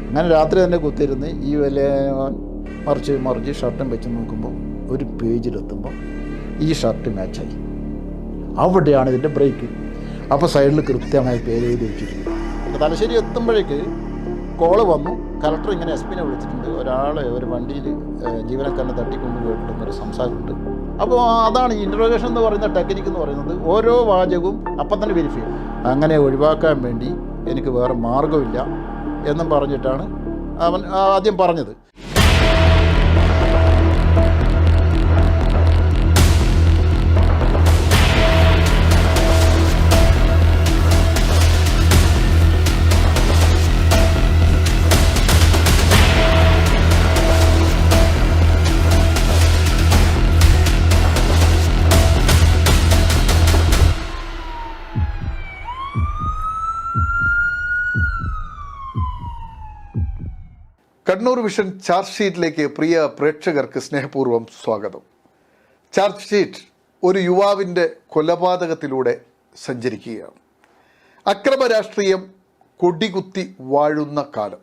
അങ്ങനെ രാത്രി തന്നെ കുത്തിയിരുന്ന് ഈ വലിയ മറിച്ച് ഷർട്ടും വെച്ച് നോക്കുമ്പോൾ ഒരു പേജിലെത്തുമ്പോൾ ഈ ഷർട്ട് മാച്ചായി. അവിടെയാണ് ഇതിൻ്റെ ബ്രേക്ക്. അപ്പോൾ സൈഡിൽ കൃത്യമായി പേര് എഴുതി വെച്ചിട്ടുണ്ട്. തലശ്ശേരി എത്തുമ്പോഴേക്ക് കോള് വന്നു. കലക്ടർ ഇങ്ങനെ എസ് പിനെ വിളിച്ചിട്ടുണ്ട്, ഒരാളെ ഒരു വണ്ടിയിൽ ജീവനക്കാരനെ തട്ടിക്കൊണ്ട് പോയിട്ടുണ്ടെന്നൊരു സംസാരമുണ്ട്. അപ്പോൾ അതാണ് ഇൻട്രോഗേഷൻ എന്ന് പറയുന്ന ടെക്നിക്ക് എന്ന് പറയുന്നത്. ഓരോ വാചകവും അപ്പം തന്നെ വെരിഫൈ ചെയ്യും. അങ്ങനെ ഒഴിവാക്കാൻ വേണ്ടി എനിക്ക് വേറെ മാർഗമില്ല എന്നും പറഞ്ഞിട്ടാണ് അവൻ ആദ്യം പറഞ്ഞത്. കണ്ണൂർ വിഷൻ ചാർജ് ഷീറ്റിലേക്ക് പ്രിയ പ്രേക്ഷകർക്ക് സ്നേഹപൂർവ്വം സ്വാഗതം. ചാർജ് ഷീറ്റ് ഒരു യുവാവിൻ്റെ കൊലപാതകത്തിലൂടെ സഞ്ചരിക്കുകയാണ്. അക്രമ രാഷ്ട്രീയം കൊടികുത്തി വാഴുന്ന കാലം.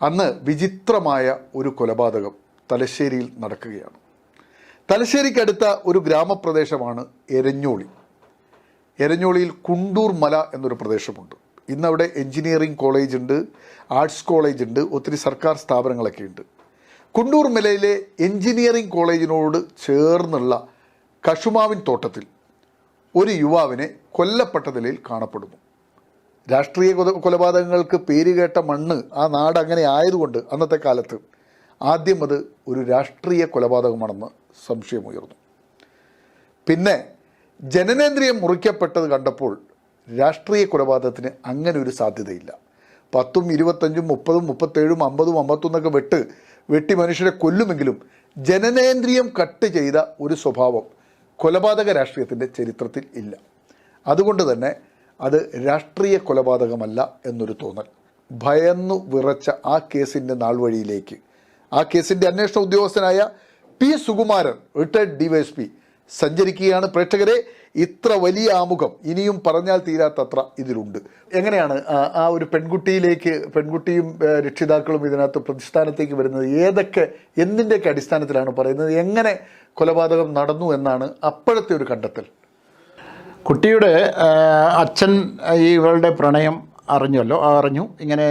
അന്ന് വിചിത്രമായ ഒരു കൊലപാതകം തലശ്ശേരിയിൽ നടക്കുകയാണ്. തലശ്ശേരിക്കടുത്ത ഒരു ഗ്രാമപ്രദേശമാണ് എരഞ്ഞോളി. എരഞ്ഞോളിയിൽ കുണ്ടൂർ മല എന്നൊരു പ്രദേശമുണ്ട്. ഇന്നവിടെ എൻജിനീയറിംഗ് കോളേജ് ഉണ്ട്, ആർട്സ് കോളേജ് ഉണ്ട്, ഒത്തിരി സർക്കാർ സ്ഥാപനങ്ങളൊക്കെ ഉണ്ട്. കുണ്ടൂർ മലയിലെ എൻജിനീയറിംഗ് കോളേജിനോട് ചേർന്നുള്ള കശുമാവിൻ തോട്ടത്തിൽ ഒരു യുവാവിനെ കൊല്ലപ്പെട്ട നിലയിൽ കാണപ്പെടുന്നു. രാഷ്ട്രീയ കൊലപാതകങ്ങൾക്ക് പേരുകേട്ട മണ്ണ് ആ നാട് അങ്ങനെ ആയതുകൊണ്ട് അന്നത്തെ കാലത്ത് ആദ്യം അത് ഒരു രാഷ്ട്രീയ കൊലപാതകമാണെന്ന് സംശയമുയർന്നു. പിന്നെ ജനനേന്ദ്രിയം മുറിക്കപ്പെട്ടത് കണ്ടപ്പോൾ രാഷ്ട്രീയ കൊലപാതകത്തിന് അങ്ങനെ ഒരു സാധ്യതയില്ല. 10, 25, 30, 37, 50, 51 വെട്ടി മനുഷ്യരെ കൊല്ലുമെങ്കിലും ജനനേന്ദ്രിയം കട്ട് ചെയ്ത ഒരു സ്വഭാവം കൊലപാതക രാഷ്ട്രീയത്തിൻ്റെ ചരിത്രത്തിൽ ഇല്ല. അതുകൊണ്ട് തന്നെ അത് രാഷ്ട്രീയ കൊലപാതകമല്ല എന്നൊരു തോന്നൽ. ഭയന്നു വിറച്ച ആ കേസിൻ്റെ നാൾവഴിയിലേക്ക് ആ കേസിൻ്റെ അന്വേഷണ ഉദ്യോഗസ്ഥനായ പി സുകുമാരൻ, റിട്ടയർഡ് ഡിവൈഎസ്പി, സഞ്ചരിക്കുകയാണ്. പ്രേക്ഷകരെ, ഇത്ര വലിയ ആമുഖം ഇനിയും പറഞ്ഞാൽ തീരാത്തത്ര ഇതിലുണ്ട്. എങ്ങനെയാണ് ആ ഒരു പെൺകുട്ടിയും രക്ഷിതാക്കളും ഇതിനകത്ത് പ്രതിസ്ഥാനത്തേക്ക് വരുന്നത്? എന്തിൻ്റെയൊക്കെ അടിസ്ഥാനത്തിലാണ് പറയുന്നത്? എങ്ങനെ കൊലപാതകം നടന്നു എന്നാണ് അപ്പോഴത്തെ ഒരു കണ്ടെത്തൽ? കുട്ടിയുടെ അച്ഛൻ ഇവളുടെ പ്രണയം അറിഞ്ഞു. ഇങ്ങനെ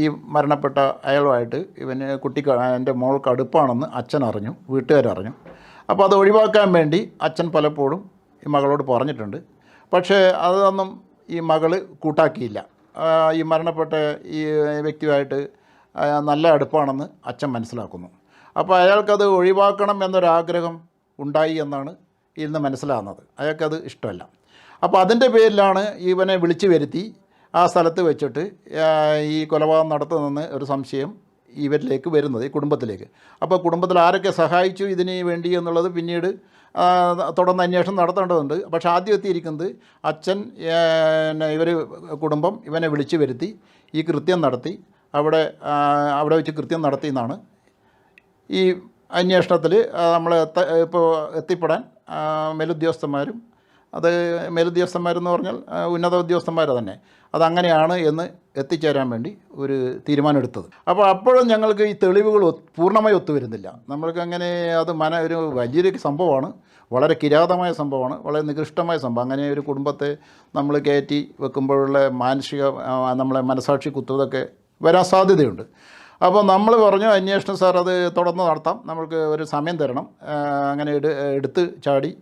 ഈ മരണപ്പെട്ട അയാളുമായിട്ട് കുട്ടിക്ക് എൻ്റെ മോൾക്ക് അടുപ്പാണെന്ന് അച്ഛൻ അറിഞ്ഞു, വീട്ടുകാരറിഞ്ഞു. അപ്പോൾ അത് ഒഴിവാക്കാൻ വേണ്ടി അച്ഛൻ പലപ്പോഴും ഈ മകളോട് പറഞ്ഞിട്ടുണ്ട്. പക്ഷേ അതൊന്നും ഈ മകൾ കൂട്ടാക്കിയില്ല. ഈ മരണപ്പെട്ട ഈ വ്യക്തിയുമായിട്ട് നല്ല അടുപ്പാണെന്ന് അച്ഛൻ മനസ്സിലാക്കുന്നു. അപ്പോൾ അയാൾക്കത് ഒഴിവാക്കണം എന്നൊരാഗ്രഹം ഉണ്ടായി എന്നാണ് ഇന്ന് മനസ്സിലാകുന്നത്. അയാൾക്കത് ഇഷ്ടമല്ല. അപ്പോൾ അതിൻ്റെ പേരിലാണ് ഇവനെ വിളിച്ചു വരുത്തി ആ സ്ഥലത്ത് വെച്ചിട്ട് ഈ കൊലപാതകം നടത്തുന്നെന്ന് ഒരു സംശയം ഇവരിലേക്ക് വരുന്നത്, ഈ കുടുംബത്തിലേക്ക്. അപ്പോൾ കുടുംബത്തിൽ ആരൊക്കെ സഹായിച്ചു ഇതിന് വേണ്ടി എന്നുള്ളത് പിന്നീട് തുടർന്ന് അന്വേഷണം നടത്തേണ്ടതുണ്ട്. പക്ഷേ ആദ്യം എത്തിയിരിക്കുന്നത് അച്ഛൻ കുടുംബം ഇവനെ വിളിച്ചു വരുത്തി ഈ കൃത്യം നടത്തി അവിടെ വെച്ച് കൃത്യം നടത്തി എന്നാണ് ഈ അന്വേഷണത്തിൽ നമ്മൾ ഇപ്പോൾ എത്തിപ്പെടാൻ മേലുദ്യോഗസ്ഥന്മാരും, അത് മേലുദ്യോഗസ്ഥന്മാരെന്ന് പറഞ്ഞാൽ ഉന്നത ഉദ്യോഗസ്ഥന്മാർ തന്നെ അതങ്ങനെയാണ് എന്ന് എത്തിച്ചേരാൻ വേണ്ടി ഒരു തീരുമാനമെടുത്തത്. അപ്പോൾ അപ്പോഴും ഞങ്ങൾക്ക് ഈ തെളിവുകൾ പൂർണ്ണമായി ഒത്തുവരുന്നില്ല. നമ്മൾക്ക് അങ്ങനെ അത് ഒരു വലിയൊരു സംഭവമാണ്, വളരെ കിരാതമായ സംഭവമാണ്, വളരെ നികൃഷ്ടമായ സംഭവം. അങ്ങനെ ഒരു കുടുംബത്തെ നമ്മൾ കയറ്റി വെക്കുമ്പോഴുള്ള നമ്മളെ മനസാക്ഷി കുത്തുവതൊക്കെ വരാൻ സാധ്യതയുണ്ട്. അപ്പോൾ നമ്മൾ പറഞ്ഞു, അന്വേഷണം സാർ അത് തുടർന്ന് നടത്താം, നമ്മൾക്ക് ഒരു സമയം തരണം. അങ്ങനെ എടുത്ത് ചാടി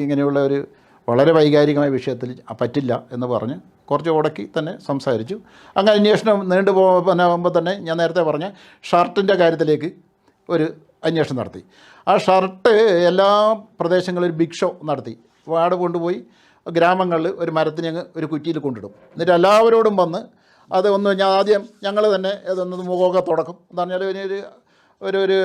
ഇങ്ങനെയുള്ള ഒരു വളരെ വൈകാരികമായ വിഷയത്തിൽ പറ്റില്ല എന്ന് പറഞ്ഞ് കുറച്ച് ഉടക്കി തന്നെ സംസാരിച്ചു. അങ്ങനെ അന്വേഷണം നീണ്ടുപോകുമ്പോൾ തന്നെ ഞാൻ നേരത്തെ പറഞ്ഞ ഷർട്ടിൻ്റെ കാര്യത്തിലേക്ക് ഒരു അന്വേഷണം നടത്തി. ആ ഷർട്ട് എല്ലാ പ്രദേശങ്ങളിലും ബിഗ് ഷോ നടത്തി. വാർഡ് കൊണ്ടുപോയി ഗ്രാമങ്ങളിൽ ഒരു മരത്തിന് ഒരു കുറ്റിയിൽ കൊണ്ടിടും. എന്നിട്ട് എല്ലാവരോടും വന്ന് ഞങ്ങൾ തന്നെ അതൊന്ന് മുഖമൊക്കെ തുടക്കും. എന്ന് പറഞ്ഞാൽ ഒരു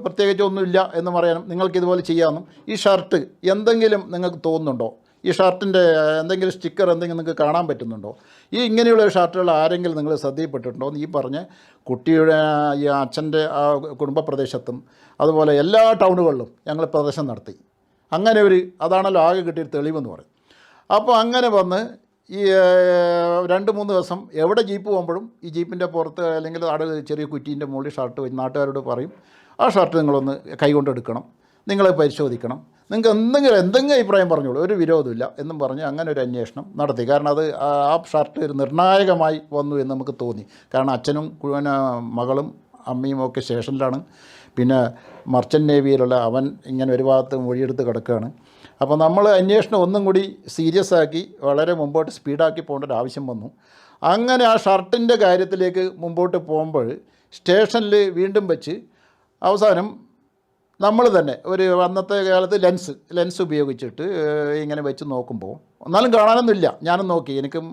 പ്രത്യേകിച്ചൊന്നുമില്ല എന്ന് പറയാനും നിങ്ങൾക്കിതുപോലെ ചെയ്യാമെന്നും, ഈ ഷർട്ട് എന്തെങ്കിലും നിങ്ങൾക്ക് തോന്നുന്നുണ്ടോ, ഈ ഷർട്ടിൻ്റെ എന്തെങ്കിലും സ്റ്റിക്കർ എന്തെങ്കിലും നിങ്ങൾക്ക് കാണാൻ പറ്റുന്നുണ്ടോ, ഇങ്ങനെയുള്ള ഷർട്ടുകൾ ആരെങ്കിലും നിങ്ങൾ ശ്രദ്ധയിൽപ്പെട്ടിട്ടുണ്ടോ എന്ന് ഈ പറഞ്ഞ് കുട്ടിയുടെ ഈ അച്ഛൻ്റെ ആ കുടുംബ പ്രദേശത്തും അതുപോലെ എല്ലാ ടൗണുകളിലും ഞങ്ങൾ പ്രദർശനം നടത്തി. അങ്ങനെ അതാണല്ലോ ആകെ കിട്ടിയൊരു തെളിവെന്ന് പറയും. അപ്പോൾ അങ്ങനെ വന്ന് ഈ 2-3 ദിവസം എവിടെ ജീപ്പ് പോകുമ്പോഴും ഈ ജീപ്പിൻ്റെ പുറത്ത് അല്ലെങ്കിൽ അവിടെ ചെറിയ കുറ്റീൻ്റെ മുകളിൽ ഷർട്ട് വെച്ച് നാട്ടുകാരോട് പറയും, ആ ഷർട്ട് നിങ്ങളൊന്ന് കൈകൊണ്ട് എടുക്കണം, നിങ്ങൾ പരിശോധിക്കണം, നിങ്ങൾക്ക് എന്തെങ്കിലും അഭിപ്രായം പറഞ്ഞോളൂ, ഒരു വിരോധമില്ല എന്നും പറഞ്ഞ് അങ്ങനെ ഒരു അന്വേഷണം നടത്തി. കാരണം അത് ആ ഷർട്ട് ഒരു നിർണായകമായി വന്നു എന്ന് നമുക്ക് തോന്നി. കാരണം അച്ഛനും മകളും അമ്മയും ഒക്കെ സ്റ്റേഷനിലാണ്. പിന്നെ മർച്ചൻ്റ് നേവിയിലുള്ള അവൻ ഇങ്ങനെ ഒരു ഭാഗത്ത് മൊഴിയെടുത്ത് കിടക്കുകയാണ്. അപ്പോൾ നമ്മൾ അന്വേഷണം ഒന്നും കൂടി സീരിയസ് ആക്കി വളരെ മുമ്പോട്ട് സ്പീഡാക്കി പോകേണ്ട ഒരു ആവശ്യം വന്നു. അങ്ങനെ ആ ഷർട്ടിൻ്റെ കാര്യത്തിലേക്ക് മുമ്പോട്ട് പോകുമ്പോൾ സ്റ്റേഷനിൽ വീണ്ടും വെച്ച് അവസാനം നമ്മൾ തന്നെ ഒരു അന്നത്തെ കാലത്ത് ലെൻസ് ഉപയോഗിച്ചിട്ട് ഇങ്ങനെ വെച്ച് നോക്കുമ്പോൾ എന്നാലും കാണാനൊന്നുമില്ല. ഞാനും നോക്കി, എനിക്കും.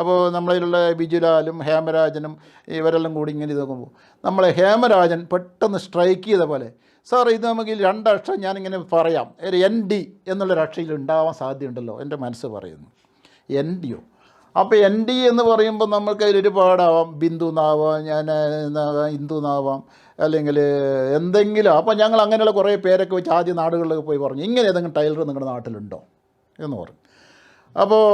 അപ്പോൾ നമ്മളിലുള്ള ബിജുലാലും ഹേമരാജനും ഇവരെല്ലാം കൂടി ഇങ്ങനെ നോക്കുമ്പോൾ നമ്മളെ ഹേമരാജൻ പെട്ടെന്ന് സ്ട്രൈക്ക് ചെയ്ത പോലെ, സാർ ഇത് നമുക്ക് 2 അക്ഷരം ഞാനിങ്ങനെ പറയാം, ഒരു ND എന്നുള്ളൊരു അക്ഷരം ഉണ്ടാവാൻ സാധ്യതയുണ്ടല്ലോ, എൻ്റെ മനസ്സ് പറയുന്നു. ND അപ്പോൾ ND എന്ന് പറയുമ്പോൾ നമുക്ക് അതിൽ ഒരുപാടാവാം. ബിന്ദു എന്നാവാം, ഞാൻ ഹിന്ദു എന്നാവാം, അല്ലെങ്കിൽ എന്തെങ്കിലും. അപ്പോൾ ഞങ്ങൾ അങ്ങനെയുള്ള കുറേ പേരൊക്കെ വെച്ച് ആദ്യ നാടുകളിലൊക്കെ പോയി പറഞ്ഞു, ഇങ്ങനെ ഏതെങ്കിലും ടൈലർ നിങ്ങളുടെ നാട്ടിലുണ്ടോ എന്ന് പറഞ്ഞു. അപ്പോൾ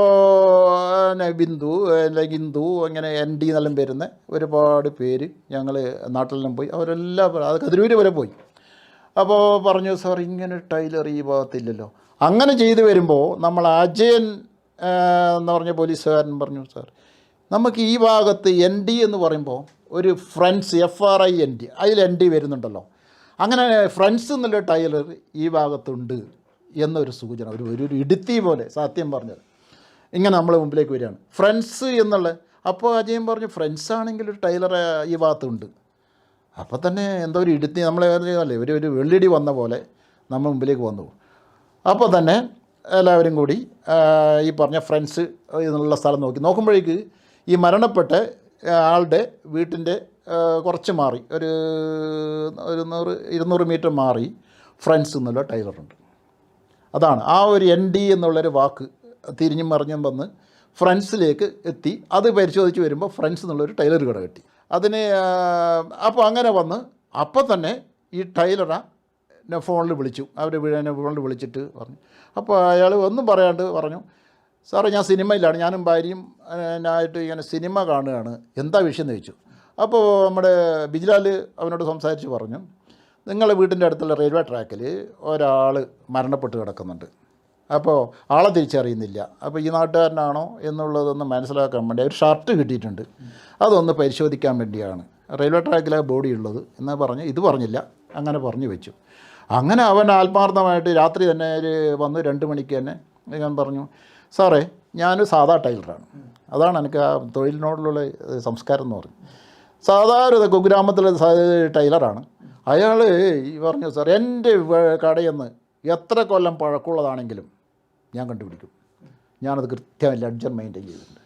ബിന്ദു അല്ലെങ്കിൽ ഹിന്ദു അങ്ങനെ ND എന്നെല്ലാം വരുന്ന ഒരുപാട് പേര് ഞങ്ങൾ നാട്ടിലെല്ലാം പോയി. അവരെല്ലാം അത് കതിരൂര് വരെ പോയി. അപ്പോൾ പറഞ്ഞു, സാർ ഇങ്ങനെ ടൈലർ ഈ ഭാഗത്തില്ലല്ലോ. അങ്ങനെ ചെയ്തു വരുമ്പോൾ നമ്മൾ അജയൻ എന്ന് പറഞ്ഞ പോലീസുകാരൻ പറഞ്ഞു, സാർ നമുക്ക് ഈ ഭാഗത്ത് ND എന്ന് പറയുമ്പോൾ ഒരു ഫ്രണ്ട്സ് FRIND അതിൽ ND വരുന്നുണ്ടല്ലോ, അങ്ങനെ ഫ്രണ്ട്സ് എന്നുള്ള ടൈലർ ഈ ഭാഗത്തുണ്ട് എന്നൊരു സൂചന, ഒരു ഇടുത്തി പോലെ സത്യം പറഞ്ഞത് ഇങ്ങനെ നമ്മളെ മുമ്പിലേക്ക് വരികയാണ്, ഫ്രണ്ട്സ് എന്നുള്ള. അപ്പോൾ അജയൻ പറഞ്ഞു, ഫ്രണ്ട്സ് ആണെങ്കിൽ ഒരു ടൈലർ ഈ ഭാഗത്തുണ്ട്. അപ്പോൾ തന്നെ എന്തോ ഒരു ഇടുത്തി നമ്മളെ അല്ലേ ഒരു വെള്ളിടി വന്ന പോലെ നമ്മൾ മുമ്പിലേക്ക് വന്നു. അപ്പോൾ തന്നെ എല്ലാവരും കൂടി ഈ പറഞ്ഞ ഫ്രണ്ട്സ് എന്നുള്ള സ്ഥലം നോക്കുമ്പോഴേക്ക് ഈ മരണപ്പെട്ട ആളുടെ വീട്ടിൻ്റെ കുറച്ച് മാറി ഒരു 100-200 മീറ്റർ മാറി ഫ്രണ്ട്സ് എന്നുള്ള ടൈലറുണ്ട്. അതാണ് ആ ഒരു ND എന്നുള്ളൊരു വാക്ക് തിരിഞ്ഞും മറിഞ്ഞും വന്ന് ഫ്രണ്ട്സിലേക്ക് എത്തി. അത് പരിശോധിച്ച് വരുമ്പോൾ ഫ്രണ്ട്സ് എന്നുള്ളൊരു ടൈലർ കട കിട്ടി. അതിന് അപ്പോൾ അങ്ങനെ വന്ന് അപ്പോൾ തന്നെ ഈ ടൈലറെ ഫോണിൽ വിളിച്ചു. അവർ ഫോണിൽ വിളിച്ചിട്ട് പറഞ്ഞു. അപ്പോൾ അയാൾ ഒന്നും പറയാണ്ട് പറഞ്ഞു, സാറേ ഞാൻ സിനിമയിലാണ്, ഞാനും ഭാര്യയും ആയിട്ട് ഇങ്ങനെ സിനിമ കാണുകയാണ്, എന്താ വിഷയം എന്ന് ചോദിച്ചു. അപ്പോൾ നമ്മുടെ ബിജിലാൽ അവനോട് സംസാരിച്ച് പറഞ്ഞു, നിങ്ങളുടെ വീട്ടിൻ്റെ അടുത്തുള്ള റെയിൽവേ ട്രാക്കിൽ ഒരാൾ മരണപ്പെട്ട് കിടക്കുന്നുണ്ട്, അപ്പോൾ ആളെ തിരിച്ചറിയുന്നില്ല, അപ്പോൾ ഈ നാട്ടുകാരനാണോ എന്നുള്ളതൊന്ന് മനസ്സിലാക്കാൻ വേണ്ടി ഒരു ഷർട്ട് കിട്ടിയിട്ടുണ്ട്, അതൊന്ന് പരിശോധിക്കാൻ വേണ്ടിയാണ് റെയിൽവേ ട്രാക്കിലാണ് ബോഡി ഉള്ളത് എന്ന് പറഞ്ഞ് ഇത് പറഞ്ഞില്ല, അങ്ങനെ പറഞ്ഞു വെച്ചു. അങ്ങനെ അവൻ ആത്മാർത്ഥമായിട്ട് രാത്രി തന്നെ വന്ന് 2 മണിക്ക് തന്നെ ഞാൻ പറഞ്ഞു, സാറേ ഞാനൊരു സാധാ ടൈലറാണ്, അതാണ് എനിക്ക് ആ തൊഴിലിനോടുള്ള സംസ്കാരം എന്ന് പറഞ്ഞു. സാധാരണ കുഗ്രാമത്തിലെ ടൈലറാണ്. അയാൾ പറഞ്ഞു, സാർ എൻ്റെ കടയിൽ നിന്ന് എത്ര കൊല്ലം പഴക്കമുള്ളതാണെങ്കിലും ഞാൻ കണ്ടുപിടിക്കും, ഞാനത് കൃത്യമായി ലഡ്ജർ മെയിൻറ്റെയിൻ ചെയ്തിട്ടുണ്ട്.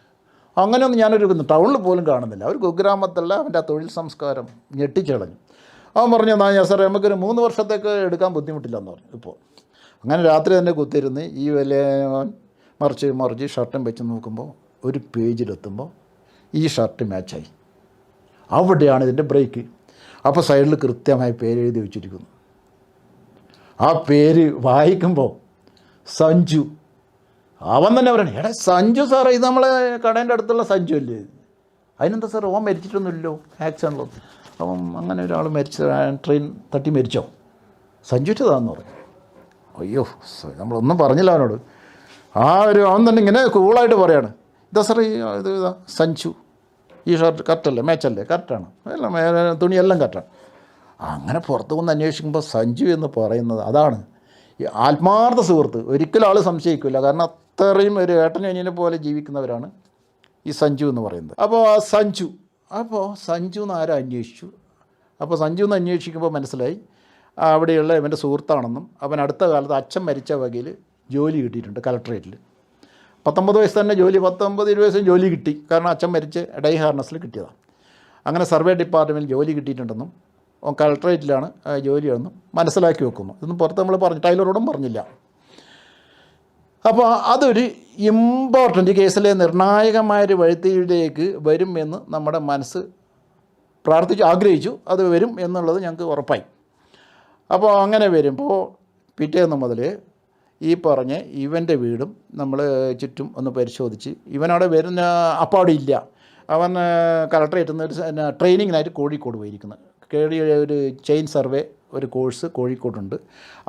അങ്ങനെയൊന്നും ഞാനൊരു ടൗണിൽ പോലും കാണുന്നില്ല. ഒരു കുഗ്രാമത്തിലുള്ള അവൻ്റെ ആ തൊഴിൽ സംസ്കാരം ഞെട്ടിച്ചളഞ്ഞു. അവൻ പറഞ്ഞു, എന്നാൽ ഞാൻ സാറേ നമുക്കൊരു 3 വർഷത്തേക്ക് എടുക്കാൻ ബുദ്ധിമുട്ടില്ലെന്ന് പറഞ്ഞു. ഇപ്പോൾ അങ്ങനെ രാത്രി തന്നെ കുത്തിയിരുന്ന് ഈ വലിയ മറിച്ച് ഷർട്ടും വെച്ച് നോക്കുമ്പോൾ ഒരു പേജിലെത്തുമ്പോൾ ഈ ഷർട്ട് മാച്ചായി. അവിടെയാണ് ഇതിൻ്റെ ബ്രേക്ക്. അപ്പോൾ സൈഡിൽ കൃത്യമായി പേര് എഴുതി വെച്ചിരിക്കുന്നു. ആ പേര് വായിക്കുമ്പോൾ സഞ്ജു. അവൻ തന്നെ പറയണേ, എടാ സഞ്ജു സാറേ, ഇത് നമ്മളെ കടേൻ്റെ അടുത്തുള്ള സഞ്ജു അല്ലേ? അതിനെന്താ സാർ, ഓൻ മരിച്ചിട്ടൊന്നുമില്ലല്ലോ ആക്സിഡൻറ്റിലോ. അപ്പം അങ്ങനെ ഒരാൾ ട്രെയിൻ തട്ടി മരിച്ചോ? സഞ്ജുറ്റതാന്ന് പറഞ്ഞു. അയ്യോ, നമ്മളൊന്നും പറഞ്ഞില്ല അവനോട്. അവൻ തന്നെ ഇങ്ങനെ കൂളായിട്ട് പറയാണ്, ഇതാ സാറേ ഇത് ഇതാ സഞ്ജു, ഈ ഷർട്ട് കറക്റ്റല്ലേ, മാച്ചല്ലേ? കറക്റ്റാണ്, എല്ലാം തുണിയെല്ലാം കറക്റ്റാണ്. അങ്ങനെ പുറത്ത് വന്ന് അന്വേഷിക്കുമ്പോൾ സഞ്ജു എന്ന് പറയുന്നത് അതാണ് ഈ ആത്മാർത്ഥ സുഹൃത്ത്. ഒരിക്കലും ആൾ സംശയിക്കില്ല, കാരണം അത്രയും ഒരു ഏട്ടനെ പോലെ ജീവിക്കുന്നവരാണ് ഈ സഞ്ജു എന്ന് പറയുന്നത്. അപ്പോൾ സഞ്ജു എന്ന് ആരും അന്വേഷിച്ചു. അപ്പോൾ സഞ്ജു എന്ന് അന്വേഷിക്കുമ്പോൾ മനസ്സിലായി അവിടെയുള്ള ഇവൻ്റെ സുഹൃത്താണെന്നും അവൻ അടുത്ത കാലത്ത് അച്ഛൻ മരിച്ച വകയിൽ ജോലി കിട്ടിയിട്ടുണ്ട് കളക്ട്രേറ്റിൽ. 19 വയസ്സ് തന്നെ ജോലി, 19-20 വയസ്സും ജോലി കിട്ടി. കാരണം അച്ഛൻ മരിച്ച് ഡൈ ഹാർനസിൽ കിട്ടിയതാണ്. അങ്ങനെ സർവേ ഡിപ്പാർട്ട്മെൻറ്റിൽ ജോലി കിട്ടിയിട്ടുണ്ടെന്നും കളക്ട്രേറ്റിലാണ് ജോലിയാണെന്നും മനസ്സിലാക്കി വെക്കുന്നു. ഇതൊന്നും പുറത്ത് നമ്മൾ പറഞ്ഞു, ടൈലറോടും പറഞ്ഞില്ല. അപ്പോൾ അതൊരു ഇമ്പോർട്ടൻ്റ് കേസിലെ നിർണായകമായൊരു വഴിത്തിരിവിലേക്ക് വരും എന്ന് നമ്മുടെ മനസ്സ് ആഗ്രഹിച്ചു. അത് വരും എന്നുള്ളത് ഞങ്ങൾക്ക് ഉറപ്പായി. അപ്പോൾ അങ്ങനെ വരുമ്പോൾ പിറ്റേന്ന് മുതൽ ഈ പറഞ്ഞ ഇവൻ്റെ വീടും നമ്മൾ ചുറ്റും ഒന്ന് പരിശോധിച്ച് ഇവനവിടെ വരുന്ന അപ്പാടെ ഇല്ല. അവൻ കളക്ടറേറ്റിൽ നിന്ന് ഒരു ട്രെയിനിങ്ങിനായിട്ട് കോഴിക്കോട് പോയിരിക്കുന്നത്. ഒരു ചെയിൻ സർവേ ഒരു കോഴ്സ് കോഴിക്കോടുണ്ട്,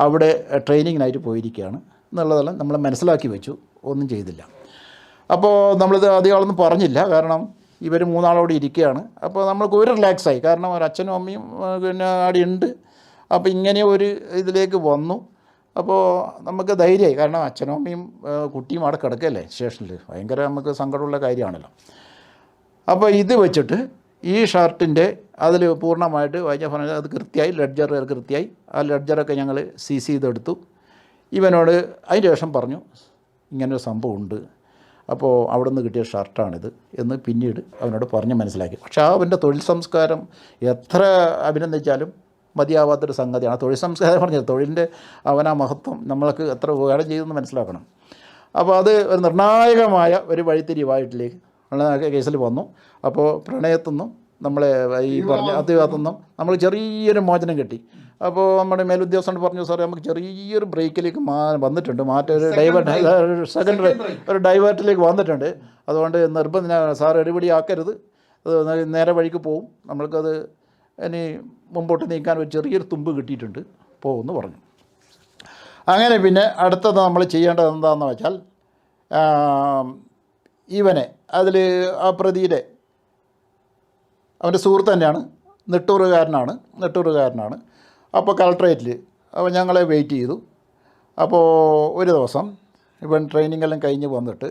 അവിടെ ട്രെയിനിങ്ങിനായിട്ട് പോയിരിക്കുകയാണ് എന്നുള്ളതെല്ലാം നമ്മൾ മനസ്സിലാക്കി വെച്ചു. ഒന്നും ചെയ്തില്ല. അപ്പോൾ നമ്മളിത് അധികമൊന്നും പറഞ്ഞില്ല, കാരണം ഇവർ മൂന്നാളോട് ഇരിക്കുകയാണ്. അപ്പോൾ നമ്മൾക്ക് ഒരു റിലാക്സായി, കാരണം ഒരു അച്ഛനും അമ്മയും പിന്നെ അവിടെ ഉണ്ട്. അപ്പോൾ ഇങ്ങനെ ഒരു ഇതിലേക്ക് വന്നു. അപ്പോൾ നമുക്ക് ധൈര്യമായി, കാരണം അച്ഛനും അമ്മയും കുട്ടിയും അവിടെ കിടക്കല്ലേ സ്റ്റേഷനിൽ, ഭയങ്കര നമുക്ക് സങ്കടമുള്ള കാര്യമാണല്ലോ. അപ്പോൾ ഇത് വെച്ചിട്ട് ഈ ഷർട്ടിൻ്റെ അതിൽ പൂർണ്ണമായിട്ട് വായിച്ച പറഞ്ഞാൽ അത് കൃത്യമായി ലെഡ്ജർ കൃത്യമായി ആ ലെഡ്ജറൊക്കെ ഞങ്ങൾ സീസ് ചെയ്തെടുത്തു. ഇവനോട് അതിന് ശേഷം പറഞ്ഞു ഇങ്ങനൊരു സംഭവം ഉണ്ട്, അപ്പോൾ അവിടെ നിന്ന് കിട്ടിയ ഷർട്ടാണിത് എന്ന് പിന്നീട് അവനോട് പറഞ്ഞ് മനസ്സിലാക്കി. പക്ഷേ അവൻ്റെ തൊഴിൽ സംസ്കാരം എത്ര അഭിനന്ദിച്ചാലും മതിയാവാത്തൊരു സംഗതിയാണ്. തൊഴിൽ സംസ്കാരം പറഞ്ഞത് തൊഴിലിൻ്റെ അവനാ മഹത്വം നമ്മൾക്ക് എത്ര ഉപകാരം ചെയ്തെന്ന് മനസ്സിലാക്കണം. അപ്പോൾ അത് ഒരു നിർണായകമായ ഒരു വഴിത്തിരിവായിട്ടിലേക്ക് കേസിൽ വന്നു. അപ്പോൾ പ്രണയത്തുനിന്നും നമ്മളെ ഈ പറഞ്ഞ അതിനകത്തുനിന്നും നമ്മൾ ചെറിയൊരു മോചനം കിട്ടി. അപ്പോൾ നമ്മുടെ മേലുദ്യോഗസ്ഥൻ പറഞ്ഞു, സാറേ നമുക്ക് ചെറിയൊരു ബ്രേക്കിലേക്ക് വന്നിട്ടുണ്ട്, ഒരു ഡൈവേർട്ടിലേക്ക് വന്നിട്ടുണ്ട്. അതുകൊണ്ട് നിർബന്ധം സാർ എടുപടി ആക്കരുത്, അത് നേരെ വഴിക്ക് പോവും, നമ്മൾക്കത് ഇനി മുമ്പോട്ട് നീക്കാൻ ഒരു ചെറിയൊരു തുമ്പ് കിട്ടിയിട്ടുണ്ട്, പോകുമെന്ന് പറഞ്ഞു. അങ്ങനെ പിന്നെ അടുത്തത് നമ്മൾ ചെയ്യേണ്ടത് എന്താണെന്ന് വെച്ചാൽ ഇവനെ അതിൽ ആ പ്രതിയുടെ അവൻ്റെ സുഹൃത്ത് തന്നെയാണ്, നെട്ടൂറുകാരനാണ്. അപ്പോൾ കളക്ട്രേറ്റിൽ അപ്പോൾ ഞങ്ങളെ വെയിറ്റ് ചെയ്തു. അപ്പോൾ ഒരു ദിവസം ഇവൻ ട്രെയിനിങ് എല്ലാം കഴിഞ്ഞ് വന്നിട്ട്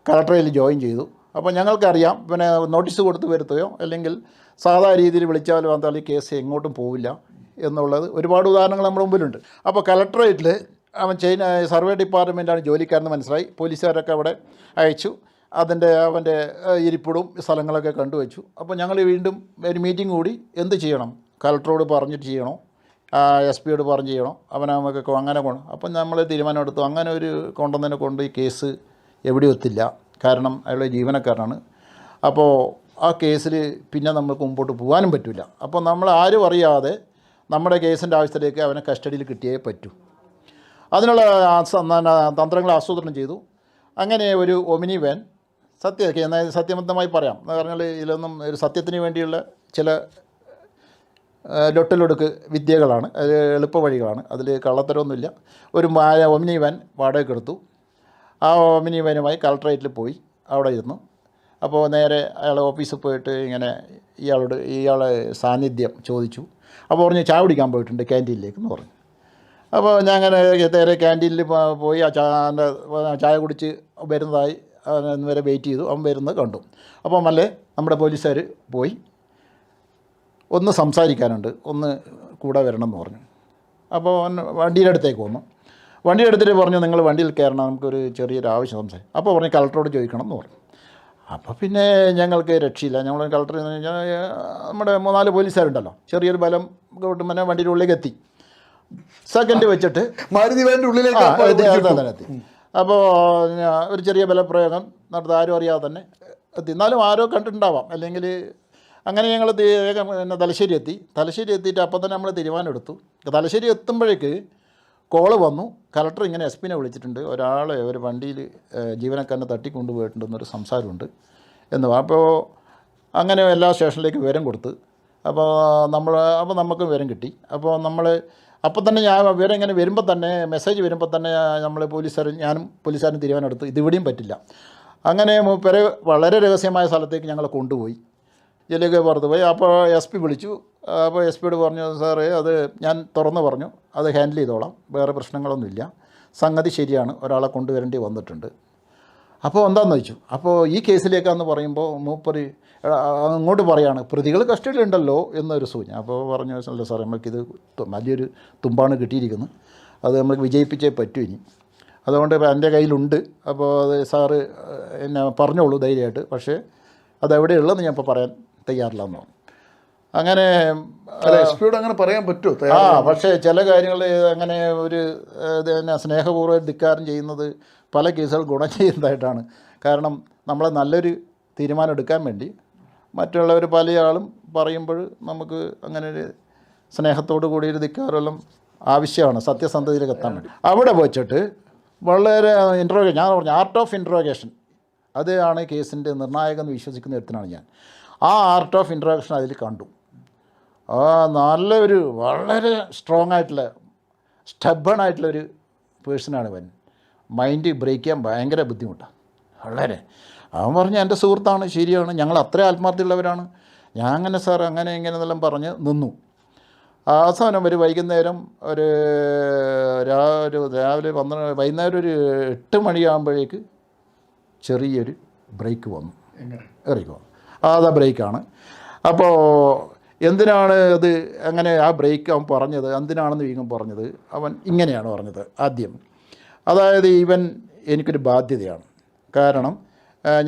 കളക്ട്രേറ്റിൽ ജോയിൻ ചെയ്തു. അപ്പോൾ ഞങ്ങൾക്കറിയാം പിന്നെ നോട്ടീസ് കൊടുത്ത് വരുത്തുകയോ അല്ലെങ്കിൽ സാധാ രീതിയിൽ വിളിച്ചാൽ വന്നാൽ ഈ കേസ് എങ്ങോട്ടും പോവില്ല എന്നുള്ളത് ഒരുപാട് ഉദാഹരണങ്ങൾ നമ്മുടെ മുമ്പിലുണ്ട്. അപ്പോൾ കളക്ട്രേറ്റിൽ അവൻ സർവേ ഡിപ്പാർട്ട്മെൻറ്റാണ് ജോലിക്കാരെന്ന് മനസ്സിലായി. പോലീസുകാരൊക്കെ അവിടെ അയച്ചു. അവൻ്റെ ഇരിപ്പിടവും സ്ഥലങ്ങളൊക്കെ കണ്ടുവച്ചു. അപ്പോൾ ഞങ്ങൾ വീണ്ടും ഒരു മീറ്റിംഗ് കൂടി എന്ത് ചെയ്യണം, കളക്ടറോട് പറഞ്ഞിട്ട് ചെയ്യണോ, SP യോട് പറഞ്ഞ് ചെയ്യണോ, നമുക്കൊക്കെ അങ്ങനെ പോകണം. അപ്പം നമ്മൾ തീരുമാനം എടുത്തു, അങ്ങനെ ഒരു കൊണ്ടുവന്നതിനെ കൊണ്ട് ഈ കേസ് എവിടെ എത്തില്ല, കാരണം അയാളുടെ ജീവനക്കാരനാണ്. അപ്പോൾ ആ കേസിൽ പിന്നെ നമുക്ക് മുമ്പോട്ട് പോകാനും പറ്റില്ല. അപ്പോൾ നമ്മൾ ആരും അറിയാതെ നമ്മുടെ കേസിൻ്റെ ആവശ്യത്തിലേക്ക് അവനെ കസ്റ്റഡിയിൽ കിട്ടിയേ പറ്റൂ. അതിനുള്ള തന്ത്രങ്ങൾ ആസൂത്രണം ചെയ്തു. അങ്ങനെ ഒരു ഒമിനി വാൻ സത്യബദ്ധമായി പറയാം എന്ന് പറഞ്ഞാൽ ഇതിലൊന്നും ഒരു സത്യത്തിന് വേണ്ടിയുള്ള ചില ലൊട്ടിലൊടുക്ക് വിദ്യകളാണ്, എളുപ്പ വഴികളാണ്, അതിൽ കള്ളത്തരമൊന്നുമില്ല. ഒരു ഒമിനി വാൻ വാടകയ്ക്കെടുത്തു. ആ ഒമിനി വാനുമായി കളക്ട്രേറ്റിൽ പോയി അവിടെ ഇരുന്നു. അപ്പോൾ നേരെ അയാളെ ഓഫീസിൽ പോയിട്ട് ഇങ്ങനെ ഇയാളെ സാന്നിധ്യം ചോദിച്ചു. അപ്പോൾ പറഞ്ഞു ചായ കുടിക്കാൻ പോയിട്ടുണ്ട് ക്യാൻറ്റീനിലേക്ക് എന്ന് പറഞ്ഞു. അപ്പോൾ ഞാൻ അങ്ങനെ നേരെ ക്യാൻറ്റീനിൽ പോയി ആ ചായ കുടിച്ച് വരുന്നതായി വരെ വെയിറ്റ് ചെയ്തു. അവൻ വരുന്നത് കണ്ടു. അപ്പോൾ മല്ലേ നമ്മുടെ പോലീസുകാർ പോയി, ഒന്ന് സംസാരിക്കാനുണ്ട്, ഒന്ന് കൂടെ വരണം എന്ന് പറഞ്ഞു. അപ്പോൾ വണ്ടിയുടെ അടുത്തേക്ക് വന്നു. വണ്ടിയുടെ അടുത്തിട്ട് പറഞ്ഞു നിങ്ങൾ വണ്ടിയിൽ കയറണം, നമുക്കൊരു ചെറിയൊരു ആവശ്യം സംസാരിക്കും. അപ്പോൾ പറഞ്ഞു കളക്ടറോട് ചോദിക്കണം എന്ന് പറഞ്ഞു. അപ്പോൾ പിന്നെ ഞങ്ങൾക്ക് രക്ഷയില്ല. ഞങ്ങൾ കളക്ടർ നമ്മുടെ 3-4 പോലീസുകാരുണ്ടല്ലോ, ചെറിയൊരു ബലം പിന്നെ വണ്ടിയുടെ ഉള്ളിലേക്ക് എത്തി. സെക്കൻഡ് വെച്ചിട്ട് മാരുതി വാൻ്റെ ഉള്ളിലേക്ക് എത്തി. അപ്പോൾ ഒരു ചെറിയ ബലപ്രയോഗം നടത്തി, ആരും അറിയാതെ തന്നെ എത്തി. എന്നാലും ആരോ കണ്ടിട്ടുണ്ടാവാം, അല്ലെങ്കിൽ അങ്ങനെ ഞങ്ങൾ പിന്നെ തലശ്ശേരി എത്തിയിട്ട് അപ്പം തന്നെ നമ്മൾ തീരുമാനം എടുത്തു. തലശ്ശേരി എത്തുമ്പോഴേക്ക് കോള് വന്നു, കളക്ടർ ഇങ്ങനെ SP നെ വിളിച്ചിട്ടുണ്ട്, ഒരാളെ ഒരു വണ്ടിയിൽ ജീവനക്കാരനെ തട്ടിക്കൊണ്ടുപോയിട്ടുണ്ടെന്നൊരു സംസാരമുണ്ട് എന്ന്. അപ്പോൾ അങ്ങനെ എല്ലാ സ്റ്റേഷനിലേക്ക് വിവരം കൊടുത്ത്. അപ്പോൾ നമുക്ക് വിവരം കിട്ടി. അപ്പോൾ തന്നെ ഞാൻ വിവരം ഇങ്ങനെ വരുമ്പോൾ തന്നെ മെസ്സേജ് വരുമ്പോൾ തന്നെ നമ്മൾ ഞാനും പോലീസുകാരും തീരുമാനം എടുത്തു, ഇതിവിടെയും പറ്റില്ല. അങ്ങനെ മൂപ്പരെ വളരെ രഹസ്യമായ സ്ഥലത്തേക്ക് ഞങ്ങളെ കൊണ്ടുപോയി, ജയിലിലേക്ക് പുറത്ത് പോയി. അപ്പോൾ SP വിളിച്ചു. അപ്പോൾ SP യോട് പറഞ്ഞു, സാറേ അത് ഞാൻ തുറന്ന് പറഞ്ഞു, അത് ഹാൻഡിൽ ചെയ്തോളാം, വേറെ പ്രശ്നങ്ങളൊന്നുമില്ല, സംഗതി ശരിയാണ്, ഒരാളെ കൊണ്ടുവരേണ്ടി വന്നിട്ടുണ്ട്. അപ്പോൾ എന്താണെന്ന് ചോദിച്ചു. അപ്പോൾ ഈ കേസിലേക്കാന്ന് പറയുമ്പോൾ മൂപ്പര് അങ്ങോട്ട് പറയാണ്, പ്രതികൾ കസ്റ്റഡിയിലുണ്ടല്ലോ എന്നൊരു സൂചന. അപ്പോൾ പറഞ്ഞു, അല്ല സാറേ നമുക്കിത് വലിയൊരു തുമ്പാണ് കിട്ടിയിരിക്കുന്നത്, അത് നമുക്ക് വിജയിപ്പിച്ചേ പറ്റൂ ഇനി, അതുകൊണ്ട് എൻ്റെ കയ്യിലുണ്ട്. അപ്പോൾ അത് സാറ് എന്നെ പറഞ്ഞോളൂ ധൈര്യമായിട്ട്, പക്ഷേ അതെവിടെയുള്ളതെന്ന് ഞാൻ ഇപ്പോൾ പറയാൻ തയ്യാറില്ലെന്ന് പറഞ്ഞു. അങ്ങനെ SP യോട് അങ്ങനെ പറയാൻ പറ്റുമോ? പക്ഷേ ചില കാര്യങ്ങൾ അങ്ങനെ ഒരു സ്നേഹപൂർവ്വം ധിക്കാരം ചെയ്യുന്നത് പല കേസുകൾ ഗുണം ചെയ്യുന്നതായിട്ടാണ്. കാരണം നമ്മളെ നല്ലൊരു തീരുമാനം എടുക്കാൻ വേണ്ടി മറ്റുള്ളവർ പല ആളും പറയുമ്പോൾ നമുക്ക് അങ്ങനെ ഒരു സ്നേഹത്തോടു കൂടിയൊരു ധിക്കാരമെല്ലാം ആവശ്യമാണ് സത്യസന്ധതയിലേക്ക് എത്താൻ വേണ്ടി. അവിടെ വെച്ചിട്ട് വളരെ ഞാൻ പറഞ്ഞു ആർട്ട് ഓഫ് ഇൻട്രോഗേഷൻ അത് ആണ് കേസിൻ്റെ നിർണായകം എന്ന് വിശ്വസിക്കുന്ന വ്യക്തിയാണ് ഞാൻ. ആ ആർട്ട് ഓഫ് ഇൻട്രോഗേഷൻ അതിൽ കണ്ടു. നല്ലൊരു വളരെ സ്ട്രോങ് ആയിട്ടുള്ള സ്റ്റബൺ ആയിട്ടുള്ളൊരു പേഴ്സണാണ് ഇവൻ. മൈൻഡ് ബ്രേക്ക് ചെയ്യാൻ ഭയങ്കര ബുദ്ധിമുട്ടാണ് വളരെ. അവൻ പറഞ്ഞു എൻ്റെ സുഹൃത്താണ്, ശരിയാണ്, ഞങ്ങൾ അത്ര ആത്മാർത്ഥമുള്ളവരാണ്, ഞാൻ അങ്ങനെ സാർ അങ്ങനെ ഇങ്ങനെ എന്നെല്ലാം പറഞ്ഞ് നിന്നു. അവസാനം ഒരു വൈകുന്നേരം രാവിലെ വൈകുന്നേരം ഒരു 8 മണിയാകുമ്പോഴേക്ക് ചെറിയൊരു ബ്രേക്ക് വന്നു, ഇറങ്ങി. അതാ ബ്രേക്കാണ്. അപ്പോൾ എന്തിനാണ് അത് അങ്ങനെ ആ ബ്രേക്ക് അവൻ പറഞ്ഞത്, എന്തിനാണെന്ന് വീണ്ടും പറഞ്ഞത് അവൻ ഇങ്ങനെയാണ് പറഞ്ഞത്. ആദ്യം അതായത് ഇവൻ എനിക്കൊരു ബാധ്യതയാണ്, കാരണം